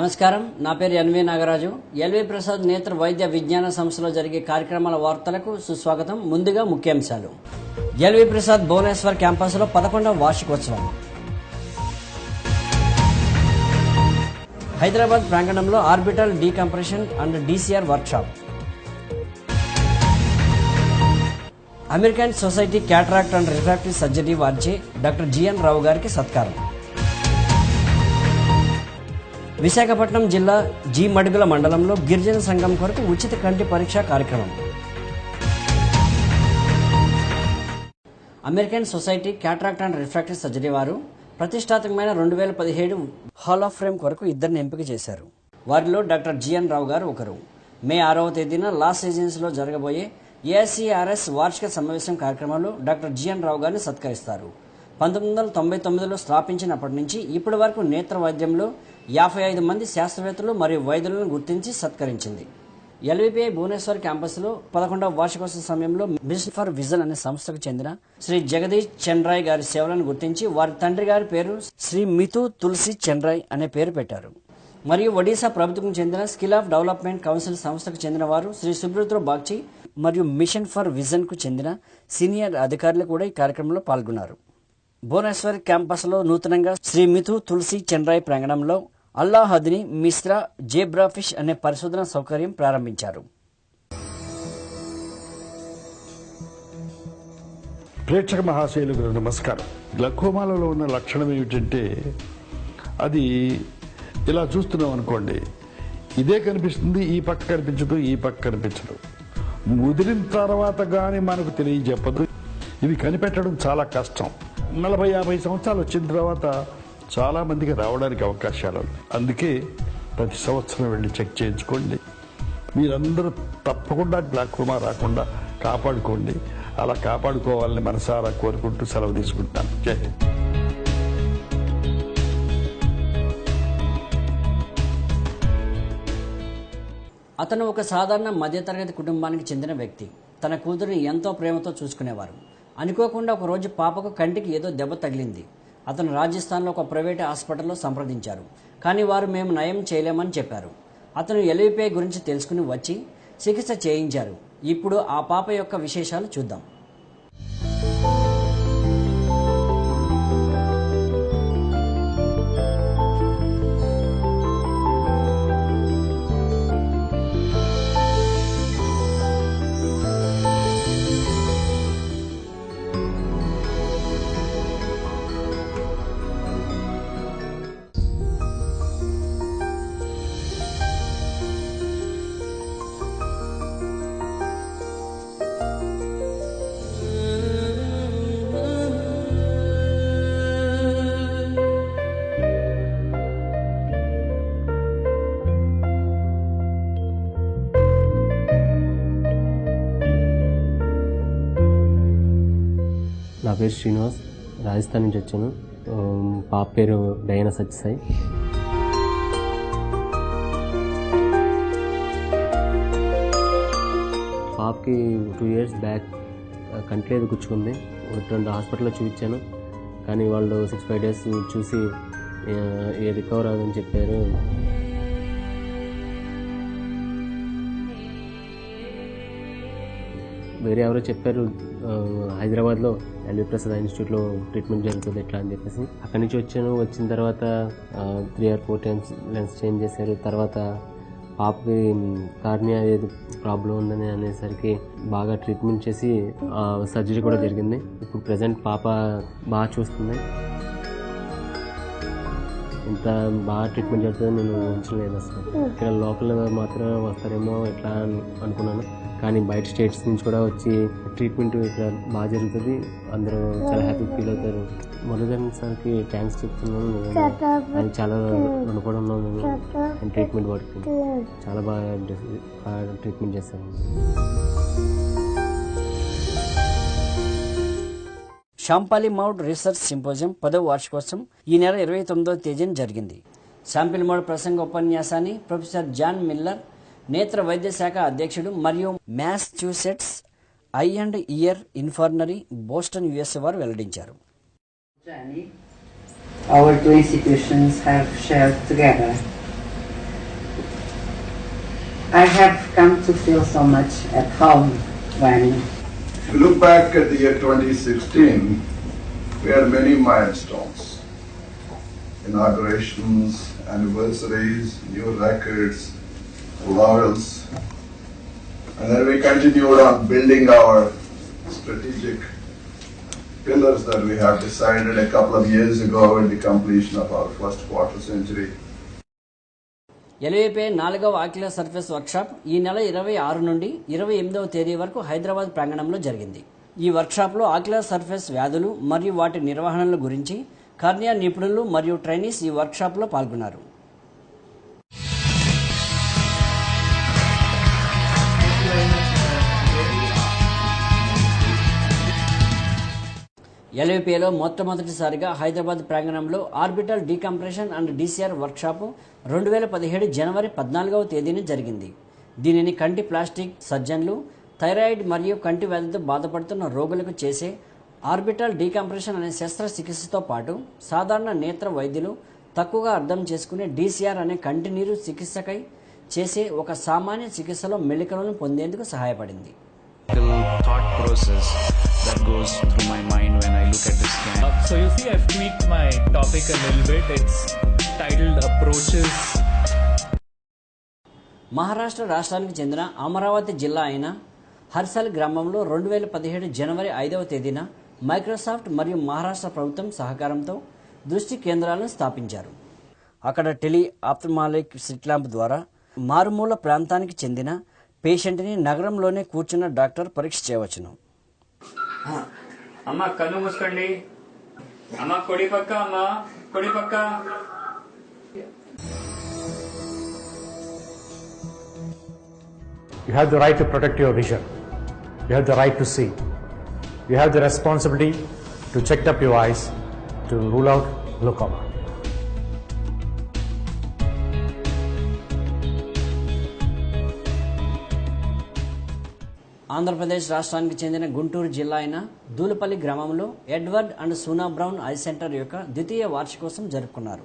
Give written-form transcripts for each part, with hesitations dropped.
నమస్కారం, నా పేరు ఎన్వి నాగరాజు. ఎల్వి ప్రసాద్ నేత్ర వైద్య విజ్ఞాన సంస్థలో జరిగే కార్యక్రమాల వార్తలకు సుస్వాగతం. ముందుగా ముఖ్యాంశాలు. ఎల్వి ప్రసాద్ భువనేశ్వర్ క్యాంపస్లో 11వ వార్షికోత్సవం. హైదరాబాద్ ప్రాంగణంలో orbital decompression and DCR workshop. American society cataract and refractive surgery వారిచే డాక్టర్ జిఎన్ రావు గారికి సత్కారం. విశాఖపట్నం జిల్లా జి మడుగుల మండలంలో గిరిజన సంఘం కొరకు ఉచిత కంటి పరీక్ష కార్యక్రమం. American society cataract and refractive surgery వారు ప్రతిష్టాత్మకమైన 2017 హాల్ ఆఫ్ ఫేమ్ కొరకు ఇద్దరిని ఎంపిక చేశారు. వారిలో డాక్టర్ జిఎన్ రావు గారు ఒకరు. మే 6వ తేదీన లాస్ ఏంజల్స్లో జరగబోయే ఏఎస్సీఆర్ఎస్ వార్షిక సమావేశం కార్యక్రమంలో డాక్టర్ జిఎన్ రావు గారిని సత్కరిస్తారు. 1999లో స్థాపించినప్పటి నుంచి ఇప్పటి వరకు నేత్ర వైద్యంలో 55 మంది శాస్త్రవేత్తలు మరియు వైద్యులను గుర్తించి సత్కరించింది. ఎల్విపిఐ భువనేశ్వర్ క్యాంపస్లో 11వ వార్షికోత్సవ సమయంలో మిషన్ ఫర్ విజన్ అనే సంస్థకు చెందిన శ్రీ జగదీష్ చంద్రాయ్ గారి సేవలను గుర్తించి వారి తండ్రి గారి పేరు శ్రీ మితు తులసి చంద్రాయ్ అనే పేరు పెట్టారు. మరియు ఒడిశా ప్రభుత్వం చెందిన స్కిల్ ఆఫ్ డెవలప్మెంట్ కౌన్సిల్ సంస్థకు చెందిన వారు శ్రీ సుబ్రతో బాగ్చి మరియు మిషన్ ఫర్ విజన్ కు చెందిన సీనియర్ అధికారులు కూడా ఈ కార్యక్రమంలో పాల్గొన్నారు. భువనేశ్వర్ క్యాంపస్లో నూతనంగా శ్రీ మితు తులసి చంద్రాయ్ ప్రాంగణంలో అల్లాహద్ని మిశ్రా జేబ్రా ఫిష్ అనే పరిశోధన సౌకర్యం ప్రారంభించారు. ప్రేక్షక మహాశయులకు నమస్కారం. గ్లకోమాలలో ఉన్న లక్షణం ఏమిటంటే అది ఇలా చూస్తున్నాం అనుకోండి, ఇదే కనిపిస్తుంది, ఈ పక్క కనిపించదు, ఈ పక్క కనిపించదు. ముదిరిన తర్వాత కానీ మనకు తెలియజెప్పదు. ఇవి కనిపెట్టడం చాలా కష్టం. 40-50 సంవత్సరాలు వచ్చిన తర్వాత చాలా మందికి రావడానికి అవకాశాలు ఉన్నాయి. అందుకే ప్రతి సంవత్సరం వెళ్ళి చెక్ చేయించుకోండి. మీరందరూ తప్పకుండా గ్లాకోమా రాకుండా కాపాడుకోండి. అలా కాపాడుకోవాలని మనసారా కోరుకుంటూ సెలవు తీసుకుంటాను. జై హింద్. అతను ఒక సాధారణ మధ్యతరగతి కుటుంబానికి చెందిన వ్యక్తి. తన కూతురిని ఎంతో ప్రేమతో చూసుకునేవారు. అనుకోకుండా ఒకరోజు పాపకు కంటికి ఏదో దెబ్బ తగిలింది. అతను రాజస్థాన్లో ఒక ప్రైవేట్ హాస్పిటల్లో సంప్రదించారు. కానీ వారు మేము నయం చేయలేమని చెప్పారు. అతను ఎల్విపిఐ గురించి తెలుసుకుని వచ్చి చికిత్స చేయించారు. ఇప్పుడు ఆ పాప యొక్క విశేషాలు చూద్దాం. నా పేరు శ్రీనివాస్, రాజస్థాన్ నుంచి వచ్చాను. పాప పేరు డయానా సత్యసాయి. పాపకి 2 years బ్యాక్ కంట్లేదు గుచ్చుకుంది. 2 హాస్పిటల్లో చూపించాను. కానీ వాళ్ళు 6-5 days చూసి రికవర్ అవ్వదని చెప్పారు. వేరే ఎవరో చెప్పారు హైదరాబాద్లో ఎల్వి ప్రసాద్ ఇన్స్టిట్యూట్లో ట్రీట్మెంట్ జరుగుతుంది ఎట్లా అని చెప్పేసి. అక్కడి నుంచి వచ్చాను. వచ్చిన తర్వాత 3 or 4 times లెన్స్ చేంజ్ చేశారు. తర్వాత పాపకి కార్నియా ఏది ప్రాబ్లం ఉందని అనేసరికి బాగా ట్రీట్మెంట్ చేసి సర్జరీ కూడా జరిగింది. ఇప్పుడు ప్రజెంట్ పాప బాగా చూస్తుంది. ఇంత బాగా ట్రీట్మెంట్ జరుగుతుందని నేను ఊహించలేదు అసలు. ఇక్కడ లోకల్ మాత్రం వస్తారేమో ఎట్లా అనుకున్నాను. కానీ బయట స్టేట్స్ నుంచి కూడా వచ్చి ట్రీట్మెంట్ ఇక్కడ బాగా జరుగుతుంది. అందరూ చాలా హ్యాపీ ఫీల్ అవుతారు. మురళీధరన్ సార్కి థ్యాంక్స్ చెప్తున్నాను. ఆయన చాలా రుణపడి ఉన్నాను. నేను ట్రీట్మెంట్ వాడికి చాలా బాగా ట్రీట్మెంట్ చేశాను. షాంపల్లి మౌడ్ రీసెర్చ్ సింపోజియం 10వ వార్షికోత్సవం ఈ నెల 29వ తేదీన జరిగింది. షాంపల్లి మౌడ్ ప్రసంగ ఉపన్యాసాన్ని ప్రొఫెసర్ జాన్ మిల్లర్, నేత్ర వైద్య శాఖ అధ్యక్షుడు మరియు Massachusetts eye and ear infirmary Boston USA వారు వెల్లడించారు. Our two institutions have shared together I have come to feel so much at home when If you look back at the year 2016, we had many milestones. Inaugurations, anniversaries, new records, laurels. And then we continued on building our strategic pillars that we have decided a couple of years ago in the completion of our first quarter century. ఎల్ఏపై 4వ ocular surface workshop ఈ నెల 26 నుండి 28వ తేదీ వరకు హైదరాబాద్ ప్రాంగణంలో జరిగింది. ఈ వర్క్షాప్లో ocular surface వ్యాధులు మరియు వాటి నిర్వహణల గురించి కార్నియా నిపుణులు మరియు ట్రైనీస్ ఈ వర్క్షాప్లో పాల్గొన్నారు. ఎల్ఏపీలో మొట్టమొదటిసారిగా హైదరాబాద్ ప్రాంగణంలో orbital decompression and DCR workshop 2017 జనవరి 14వ తేదీన జరిగింది. దీనిని కంటి ప్లాస్టిక్ సర్జన్లు, థైరాయిడ్ మరియు కంటి వ్యాధితో బాధపడుతున్న రోగులకు చేసే ఆర్బిటల్ డీకంప్రెషన్ అనే శస్త్రచికిత్సతో పాటు సాధారణ నేత్ర వైద్యులు తక్కువగా అర్థం చేసుకునే డీసీఆర్ అనే కంటి నీరు చికిత్సకై చేసే ఒక సామాన్య చికిత్సలో మెళికలను పొందేందుకు సహాయపడింది. thought process that goes through my mind when I look at the scan. So you see, I've tweaked my topic a little bit. It's titled Approaches. Maharashtra రాష్ట్రానికి చెందిన అమరావతి జిల్లా అయిన హర్సల్ గ్రామంలో 2017 జనవరి 5వ తేదీన మైక్రోసాఫ్ట్ మరియు మహారాష్ట్ర ప్రభుత్వం సహకారంతో దృష్టి కేంద్రాలను స్థాపించారు. అక్కడ టెలి ఆప్థమాలిక్ స్ట్రీట్ ల్యాంప్ ద్వారా మారుమూల ప్రాంతానికి చెందిన పేషెంట్ని నగరంలోనే కూర్చున్న డాక్టర్ పరీక్ష చేయవచ్చును. అమ్మ కన్ను మూసుకోండి. అమ్మ కొడి పక్క, అమ్మ కొడి పక్క. You have the right to protect your vision. You have the right to see. You have the responsibility to check up your eyes to rule out glaucoma. Andhra Pradesh రాష్ట్రానికి చెందిన గుంటూరు జిల్లా అయిన దూలపల్లి గ్రామంలో Edward and Soona Brown eye centre యొక్క ద్వితీయ వార్షికోత్సవం జరుపుకున్నారు.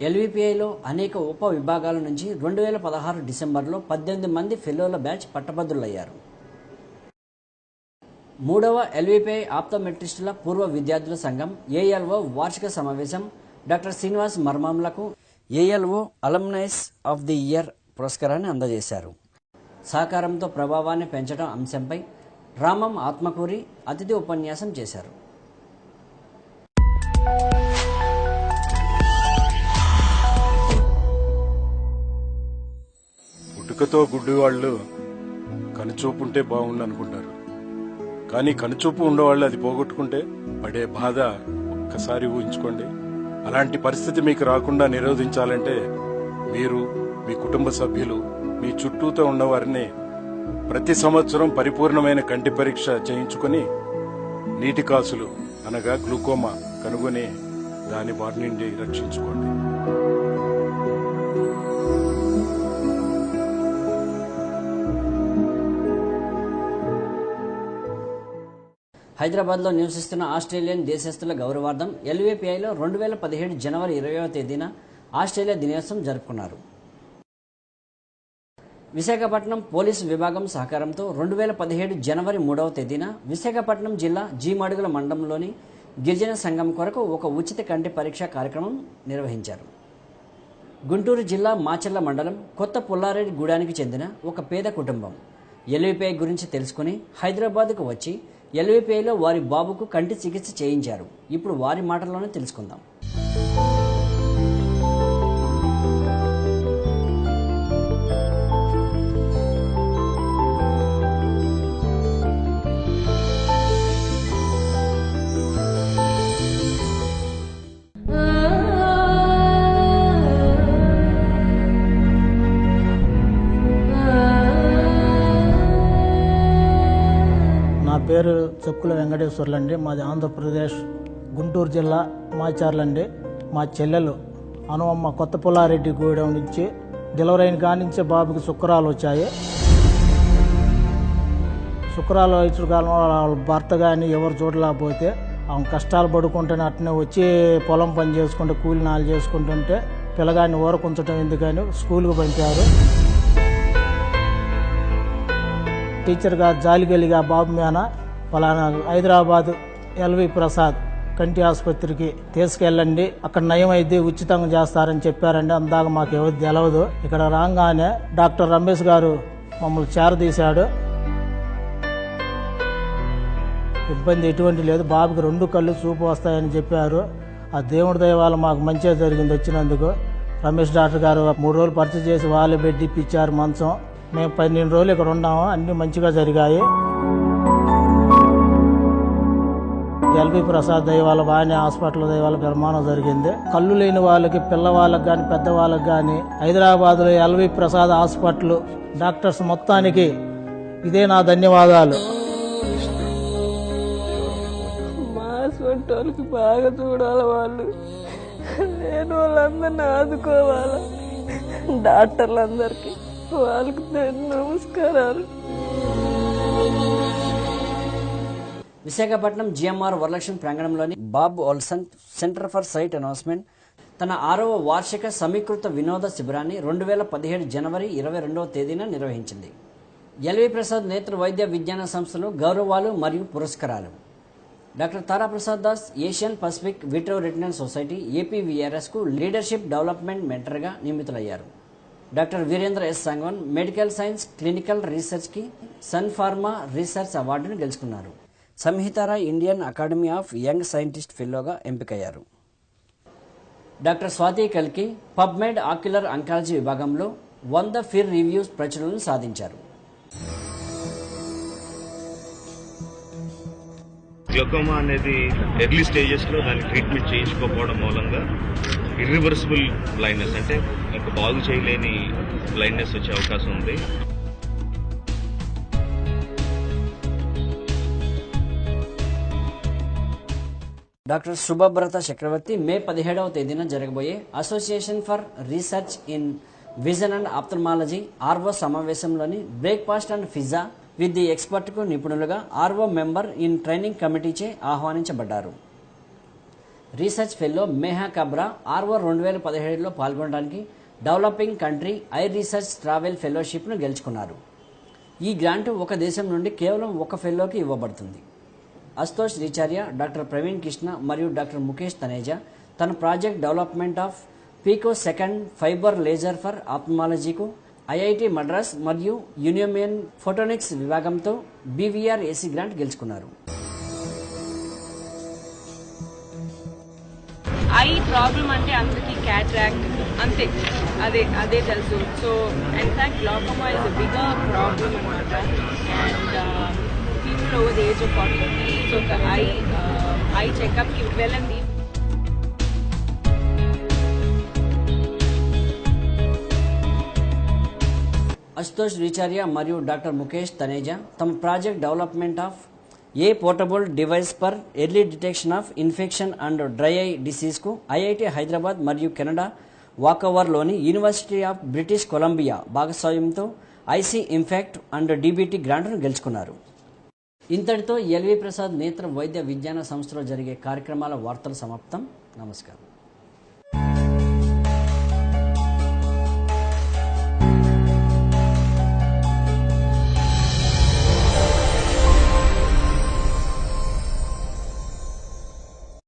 ఎల్విపిఐలో అనేక ఉప విభాగాల నుంచి 2016 డిసెంబర్లో 18 మంది ఫెలోల బ్యాచ్ పట్టభద్రులయ్యారు. 3వ ఎల్విపిఐ ఆప్టోమెట్రిస్టుల పూర్వ విద్యార్థుల సంఘం ఏఎల్ఓ వార్షిక సమావేశం డాక్టర్ శ్రీనివాస్ మర్మాంలకు ALO alumnus of the year పురస్కారాన్ని అందజేశారు. సహకారంతో ప్రభావాన్ని పెంచడం అంశంపై రామం ఆత్మకూరి అతిథి ఉపన్యాసం చేశారు. పుట్టుకతో గుడ్డి వాళ్ళు కనుచూపుంటే బాగుండు అనుకుంటారు. కానీ కనుచూపు ఉండేవాళ్ళు అది పోగొట్టుకుంటే పడే బాధ ఒక్కసారి ఊహించుకోండి. అలాంటి పరిస్థితి మీకు రాకుండా నిరోధించాలంటే మీరు, మీ కుటుంబ సభ్యులు, మీ చుట్టూతో ఉన్నవారిని ప్రతి సంవత్సరం పరిపూర్ణమైన కంటి పరీక్ష చేయించుకుని నీటి కాసులు అనగా గ్లూకోమా కనుగొని దాని బారి నుండి రక్షించుకోండి. హైదరాబాద్లో నివసిస్తున్న ఆస్ట్రేలియన్ దేశస్థుల గౌరవార్థం ఎల్విపిఐలో 2017 జనవరి 20వ తేదీన ఆస్ట్రేలియా దినోత్సవం జరుపుకున్నారు. విశాఖపట్నం పోలీసు విభాగం సహకారంతో 2017 జనవరి 3వ తేదీన విశాఖపట్నం జిల్లా జీమడుగుల మండలంలోని గిరిజన సంఘం కొరకు ఒక ఉచిత కంటి పరీక్ష కార్యక్రమం నిర్వహించారు. గుంటూరు జిల్లా మాచర్ల మండలం కొత్త పుల్లారెడ్డి గూడానికి చెందిన ఒక పేద కుటుంబం ఎల్విపిఐ గురించి తెలుసుకుని హైదరాబాద్కు వచ్చి ఎల్విపిఐలో వారి బాబుకు కంటి చికిత్స చేయించారు. ఇప్పుడు వారి మాటల్లోనే తెలుసుకుందాం. నా పేరు చెక్కుల వెంకటేశ్వర్లు అండి. మాది ఆంధ్రప్రదేశ్ గుంటూరు జిల్లా మాచర్ల అండి. మా చెల్లెలు అనువమ్మ కొత్త పుల్లారెడ్డి గూడెం నుంచి డెలివరీ అయిన కాడి నుంచే బాబుకి శుక్రాలు వచ్చాయి. శుక్రాలు ఇచ్చిన కాలం వాళ్ళ భర్త కానీ ఎవరు చూడలేకపోతే ఆమె కష్టాలు పడుకుంటూనే అట్నే వచ్చి పొలం పని చేసుకుంటే కూలి నాలు చేసుకుంటుంటే పిల్లగాడిని ఊరకుంచడం ఎందుకని స్కూల్కి పంపారు. టీచర్గా జాలిగలిగా బాబు మేన పలానా హైదరాబాద్ ఎల్వి ప్రసాద్ కంటి ఆసుపత్రికి తీసుకెళ్ళండి, అక్కడ నయం అయితే ఉచితంగా చేస్తారని చెప్పారండి. అందాక మాకు ఎవరు తెలవదు. ఇక్కడ రాగానే డాక్టర్ రమేష్ గారు మమ్మల్ని చేరదీశాడు. ఇబ్బంది ఎటువంటి లేదు. బాబుకి 2 కళ్ళు చూపు వస్తాయని చెప్పారు. ఆ దేవుడి దయ వల్ల మాకు మంచిగా జరిగింది వచ్చినందుకు. రమేష్ డాక్టర్ గారు 3 రోజులు పరిచయం చేసి వాళ్ళే బెడ్ ఇప్పించారు మంచం. మేము 12 రోజులు ఇక్కడ ఉన్నాము. అన్ని మంచిగా జరిగాయి. ఎల్వి ప్రసాద్ దయ వల్ల వాణి హాస్పిటల్ దయ వల్ల నిర్మాణం జరిగింది. కళ్ళు లేని వాళ్ళకి, పిల్లవాళ్ళకి కానీ పెద్దవాళ్ళకి కానీ హైదరాబాద్లో ఎల్వి ప్రసాద్ హాస్పిటల్ డాక్టర్స్ మొత్తానికి ఇదే నా ధన్యవాదాలు. వాళ్ళకి బాగా చూడాలి, వాళ్ళు నేను వాళ్ళందరినీ ఆదుకోవాలి. డాక్టర్లందరికీ వాళ్ళకి నమస్కారాలు. విశాఖపట్నం జిఎంఆర్ వరలక్ష్మి ప్రాంగణంలోని Bob Olson centre for sight enhancement తన 6వ వార్షిక సమీకృత వినోద శిబిరాన్ని 2017 జనవరి 22వ తేదీన నిర్వహించింది. ఎల్వి ప్రసాద్ నేత్ర వైద్య విజ్ఞాన సంస్థలో గౌరవాలు మరియు పురస్కారాలు. Doctor Taraprasad Das Asian Pacific vitreo retinal society ఏపీవీఆర్ఎస్కు లీడర్షిప్ డెవలప్మెంట్ మెంటర్గా నియమితులయ్యారు. Doctor Virender S Sangwan medical science clinical రీసెర్చ్కి సన్ ఫార్మా రీసెర్చ్ అవార్డును గెలుచుకున్నారు. Samhita Roy Indian academy of young scientist ఫెలోగా ఎంపికయ్యారు. డాక్టర్ స్వాతి కల్కి పబ్మెడ్ ఆక్యులర్ అంకాలజీ విభాగంలో 100 ఫిర్ రివ్యూస్ ప్రచురణలు సాధించారు. గ్లకోమా అనేది ఎర్లీ స్టేజెస్లో దాన్ని ట్రీట్మెంట్ చేయించుకోకపోవడం మూలంగా ఇర్రివర్సిబుల్ బ్లైండ్నెస్, అంటే ఇంకా బాగు చేయలేని బ్లైండ్నెస్ వచ్చే అవకాశం ఉంది. డాక్టర్ శుభబ్రత చక్రవర్తి మే 17వ తేదీన జరగబోయే association for research in vision and ophthalmology ARVO సమావేశంలోని breakfast and pizza with the ఎక్స్పర్ట్కు నిపుణులుగా ఆర్వో మెంబర్ ఇన్ ట్రైనింగ్ కమిటీచే ఆహ్వానించబడ్డారు. Research fellow Meha Kabra ARVO 2017లో పాల్గొనడానికి developing country eye research travel ఫెలోషిప్ను గెలుచుకున్నారు. ఈ గ్రాంటు ఒక దేశం నుండి కేవలం ఒక ఫెల్లోకి ఇవ్వబడుతుంది. అస్తోష్ రిచార్య, డాక్టర్ ప్రవీణ్ కృష్ణ మరియు డాక్టర్ ముఖేష్ తనేజా తన project development of picosecond fibre laser for ఆప్థమాలజీకు ఐఐటి మద్రాస్ మరియు యూనియన్ ఫోటోనిక్స్ విభాగంతో బీవీఆర్ ఏసీ గ్రాంట్ గెలుచుకున్నారు. ఐ ప్రాబ్లం అంటే అందరికీ క్యాట్రాక్ట్ అంతే, అదే తెలుసు. So in fact glaucoma is a bigger problem అనమాట. And people over the age of 40 so ఒక ఐ చెకప్కి వెళ్ళండి. అస్తోష్ రిచార్య మరియు డాక్టర్ ముఖేష్ తనేజా తమ project development of a portable device for early detection of infection and dry eye డిసీజ్కు ఐఐటి హైదరాబాద్ మరియు Canada వాకోవర్లోని university of British Columbia భాగస్వామ్యంతో ఐసీ ఇంపాక్ట్ అండ్ డీబీటీ గ్రాంట్ను గెలుచుకున్నారు. ఇంతటితో ఎల్వి ప్రసాద్ నేత్ర వైద్య విజ్ఞాన సంస్థలో జరిగే కార్యక్రమాల వార్తలు సమాప్తం. నమస్కారం.